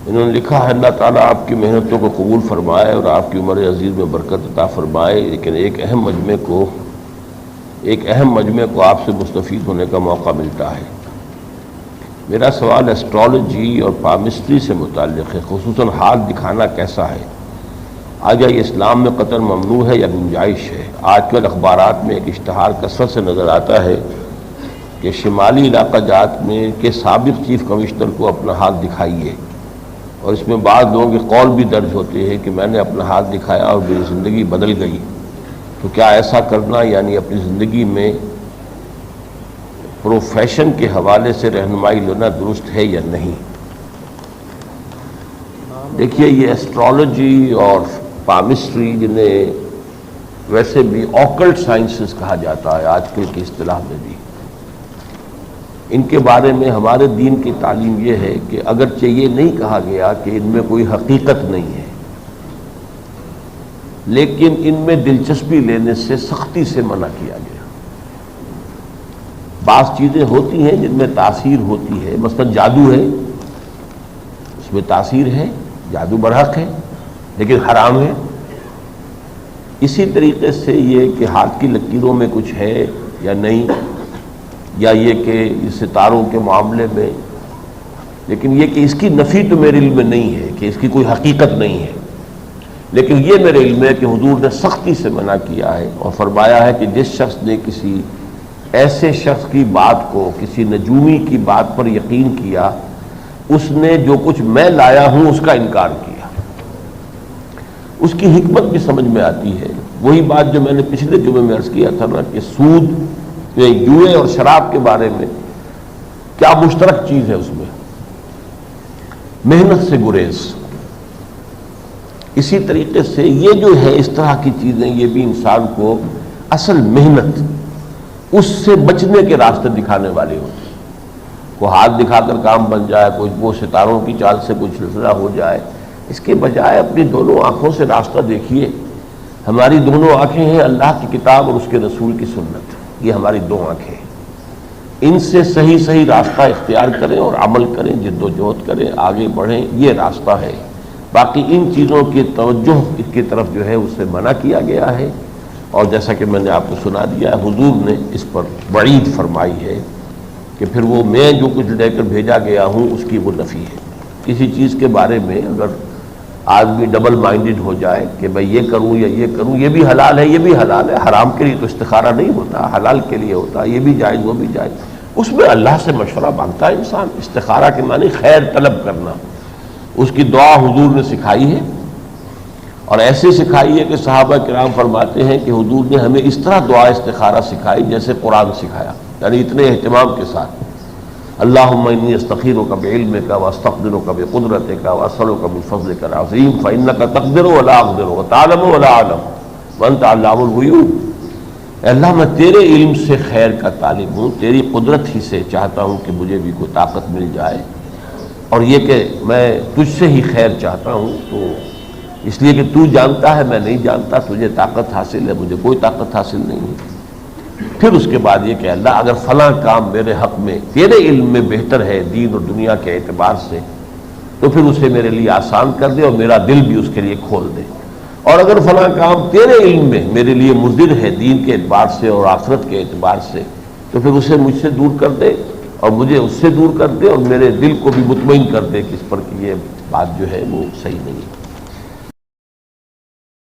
انہوں نے لکھا ہے اللہ تعالیٰ آپ کی محنتوں کو قبول فرمائے اور آپ کی عمر عزیز میں برکت عطا فرمائے، لیکن ایک اہم مجمع کو آپ سے مستفید ہونے کا موقع ملتا ہے۔ میرا سوال ایسٹرالوجی اور پامسٹری سے متعلق ہے، خصوصاً ہاتھ دکھانا کیسا ہے؟ آیا یہ اسلام میں قطعاً ممنوع ہے یا گنجائش ہے؟ آج کل اخبارات میں ایک اشتہار کثرت سے نظر آتا ہے کہ شمالی علاقہ جات میں کے سابق چیف کمشنر کو اپنا ہاتھ دکھائیے، اور اس میں بعض لوگوں کے قول بھی درج ہوتے ہیں کہ میں نے اپنا ہاتھ دکھایا اور میری زندگی بدل گئی۔ تو کیا ایسا کرنا یعنی اپنی زندگی میں پروفیشن کے حوالے سے رہنمائی لینا درست ہے یا نہیں؟ دیکھیے، یہ ایسٹرالوجی اور پامسٹری، جنہیں ویسے بھی آکلٹ سائنسز کہا جاتا ہے آج کل کی اصطلاح میں بھی، ان کے بارے میں ہمارے دین کی تعلیم یہ ہے کہ اگرچہ یہ نہیں کہا گیا کہ ان میں کوئی حقیقت نہیں ہے، لیکن ان میں دلچسپی لینے سے سختی سے منع کیا گیا۔ بعض چیزیں ہوتی ہیں جن میں تاثیر ہوتی ہے، مثلا جادو ہے، اس میں تاثیر ہے، جادو برحق ہے، لیکن حرام ہے۔ اسی طریقے سے یہ کہ ہاتھ کی لکیروں میں کچھ ہے یا نہیں، یا یہ کہ ستاروں کے معاملے میں، لیکن یہ کہ اس کی نفی تو میرے علم میں نہیں ہے کہ اس کی کوئی حقیقت نہیں ہے، لیکن یہ میرے علم ہے کہ حضور نے سختی سے منع کیا ہے اور فرمایا ہے کہ جس شخص نے کسی ایسے شخص کی بات کو، کسی نجومی کی بات پر یقین کیا، اس نے جو کچھ میں لایا ہوں اس کا انکار کیا۔ اس کی حکمت بھی سمجھ میں آتی ہے، وہی بات جو میں نے پچھلے جمعے میں عرض کیا تھا نا کہ سود، جوئے اور شراب کے بارے میں کیا مشترک چیز ہے؟ اس میں محنت سے گریز۔ اسی طریقے سے یہ جو ہے اس طرح کی چیزیں، یہ بھی انسان کو اصل محنت، اس سے بچنے کے راستے دکھانے والی ہوتی ہے۔ کوئی ہاتھ دکھا کر کام بن جائے، کوئی وہ ستاروں کی چال سے کچھ سلسلہ ہو جائے، اس کے بجائے اپنی دونوں آنکھوں سے راستہ دیکھیے۔ ہماری دونوں آنکھیں ہیں اللہ کی کتاب اور اس کے رسول کی سنت، یہ ہماری دو آنکھیں، ان سے صحیح راستہ اختیار کریں اور عمل کریں، جد و جہد کریں، آگے بڑھیں، یہ راستہ ہے۔ باقی ان چیزوں کی توجہ کی طرف جو ہے اس سے منع کیا گیا ہے، اور جیسا کہ میں نے آپ کو سنا دیا ہے، حضور نے اس پر وعید فرمائی ہے کہ پھر وہ میں جو کچھ لے کر بھیجا گیا ہوں اس کی وہ نفی ہے۔ کسی چیز کے بارے میں اگر آدمی ڈبل مائنڈڈ ہو جائے کہ میں یہ کروں یا یہ کروں، یہ بھی حلال ہے، یہ بھی حلال ہے، حرام کے لیے تو استخارہ نہیں ہوتا، حلال کے لیے ہوتا ہے، یہ بھی جائز وہ بھی جائز، اس میں اللہ سے مشورہ مانگتا ہے انسان۔ استخارہ کے معنی خیر طلب کرنا، اس کی دعا حضور نے سکھائی ہے، اور ایسے سکھائی ہے کہ صحابہ کرام فرماتے ہیں کہ حضور نے ہمیں اس طرح دعا استخارہ سکھائی جیسے قرآن سکھایا، یعنی اتنے اہتمام کے ساتھ۔ اللہم انی استخیرک بعلمک واستقدرک بقدرتک واسألک من فضلک العظیم فإنک تقدر ولا اقدر وتعلم ولا اعلم وانت علام الغیوب۔ اے اللہ، میں تیرے علم سے خیر کا طالب ہوں، تیری قدرت ہی سے چاہتا ہوں کہ مجھے بھی کوئی طاقت مل جائے، اور یہ کہ میں تجھ سے ہی خیر چاہتا ہوں، تو اس لیے کہ تو جانتا ہے میں نہیں جانتا، تجھے طاقت حاصل ہے، مجھے کوئی طاقت حاصل نہیں ہے۔ پھر اس کے بعد یہ کہ اللہ اگر فلاں کام میرے حق میں تیرے علم میں بہتر ہے دین اور دنیا کے اعتبار سے، تو پھر اسے میرے لیے آسان کر دے اور میرا دل بھی اس کے لیے کھول دے، اور اگر فلاں کام تیرے علم میں میرے لیے مضر ہے دین کے اعتبار سے اور آخرت کے اعتبار سے، تو پھر اسے مجھ سے دور کر دے اور مجھے اس سے دور کر دے، اور میرے دل کو بھی مطمئن کر دے کہ اس پر کہ یہ بات جو ہے وہ صحیح نہیں ہے۔